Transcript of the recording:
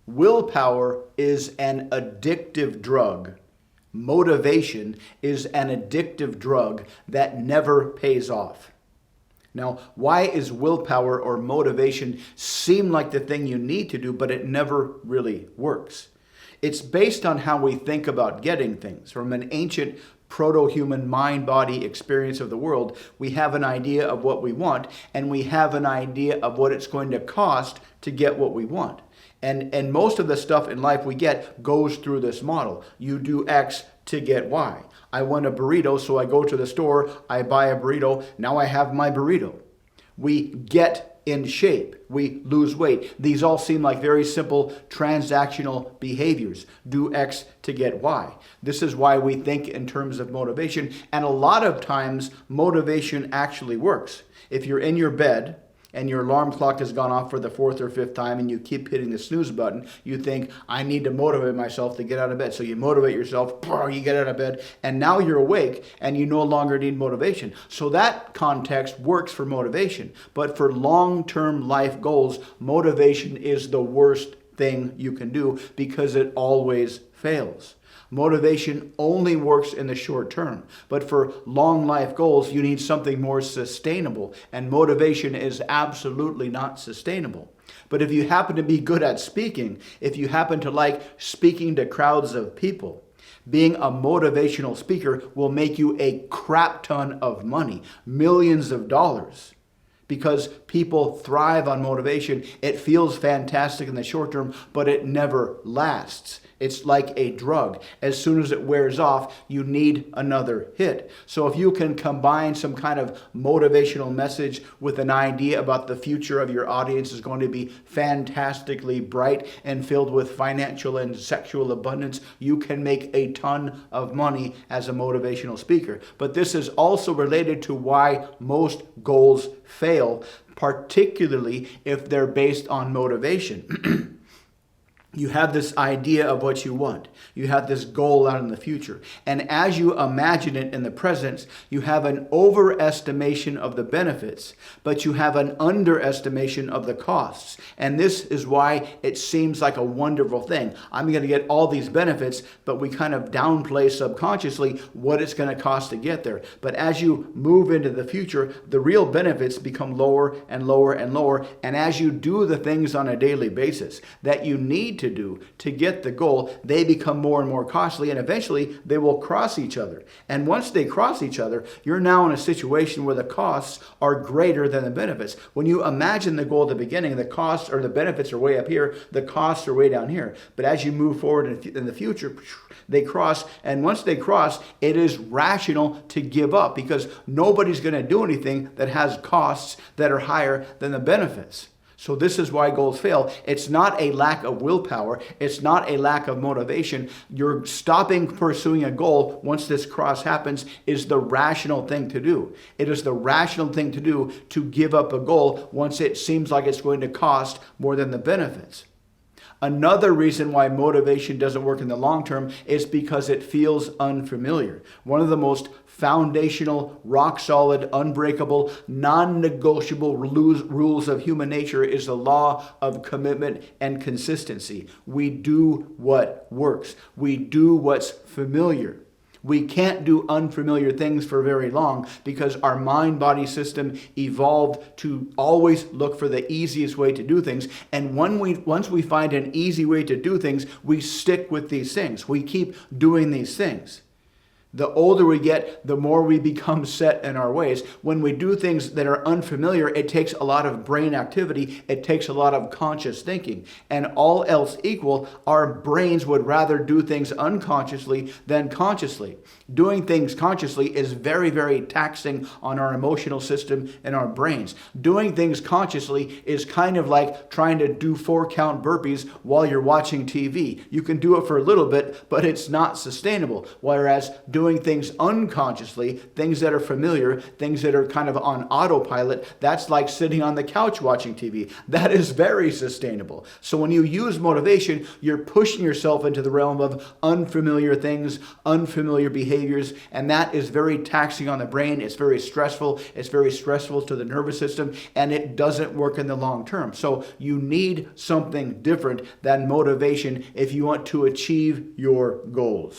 Willpower is an addictive drug. Motivation is an addictive drug that never pays off. Now, why is willpower or motivation seem like the thing you need to do, but it never really works? It's based on how we think about getting things. From an ancient proto-human mind-body experience of the world, we have an idea of what we want, and we have an idea of what it's going to cost to get what we want. And most of the stuff in life we get goes through this model. You do X to get Y. I want a burrito, so I go to the store, I buy a burrito, now I have my burrito. We get in shape, we lose weight. These all seem like very simple transactional behaviors. Do X to get Y. This is why we think in terms of motivation, and a lot of times motivation actually works. If you're in your bed, and your alarm clock has gone off for the fourth or fifth time and you keep hitting the snooze button, you think, I need to motivate myself to get out of bed. So you motivate yourself, you get out of bed, and now you're awake and you no longer need motivation. So that context works for motivation. But for long-term life goals, motivation is the worst thing you can do because it always fails. Motivation only works in the short term, but for long life goals, you need something more sustainable, and motivation is absolutely not sustainable. But if you happen to be good at speaking, if you happen to like speaking to crowds of people, being a motivational speaker will make you a crap ton of money, millions of dollars. Because people thrive on motivation. It feels fantastic in the short term, but it never lasts. It's like a drug. As soon as it wears off, you need another hit. So if you can combine some kind of motivational message with an idea about the future of your audience is going to be fantastically bright and filled with financial and sexual abundance, you can make a ton of money as a motivational speaker. But this is also related to why most goals fail, particularly if they're based on motivation. You have this idea of what you want. You have this goal out in the future. And as you imagine it in the present, you have an overestimation of the benefits, but you have an underestimation of the costs. And this is why it seems like a wonderful thing. I'm going to get all these benefits, but we kind of downplay subconsciously what it's going to cost to get there. But as you move into the future, the real benefits become lower and lower and lower. And as you do the things on a daily basis that you need to do to get the goal, they become more and more costly, and eventually they will cross each other. And once they cross each other, you're now in a situation where the costs are greater than the benefits. When you imagine the goal at the beginning, the costs or the benefits are way up here, the costs are way down here. But as you move forward in the future, they cross, and once they cross, it is rational to give up because nobody's going to do anything that has costs that are higher than the benefits. So this is why goals fail. It's not a lack of willpower. It's not a lack of motivation. You're stopping pursuing a goal once this cross happens is the rational thing to do. It is the rational thing to do to give up a goal once it seems like it's going to cost more than the benefits. Another reason why motivation doesn't work in the long term is because it feels unfamiliar. One of the most foundational, rock-solid, unbreakable, non-negotiable rules of human nature is the law of commitment and consistency. We do what works. We do what's familiar. We can't do unfamiliar things for very long because our mind-body system evolved to always look for the easiest way to do things. And once we find an easy way to do things, we stick with these things. We keep doing these things. The older we get, the more we become set in our ways. When we do things that are unfamiliar, it takes a lot of brain activity. It takes a lot of conscious thinking. And all else equal, our brains would rather do things unconsciously than consciously. Doing things consciously is very, very taxing on our emotional system and our brains. Doing things consciously is kind of like trying to do 4-count burpees while you're watching TV. You can do it for a little bit, but it's not sustainable. Whereas doing doing things unconsciously, things that are familiar, things that are kind of on autopilot, that's like sitting on the couch watching TV. That is very sustainable. So when you use motivation, you're pushing yourself into the realm of unfamiliar things, unfamiliar behaviors, and that is very taxing on the brain. It's very stressful. It's very stressful to the nervous system, and it doesn't work in the long term. So you need something different than motivation if you want to achieve your goals.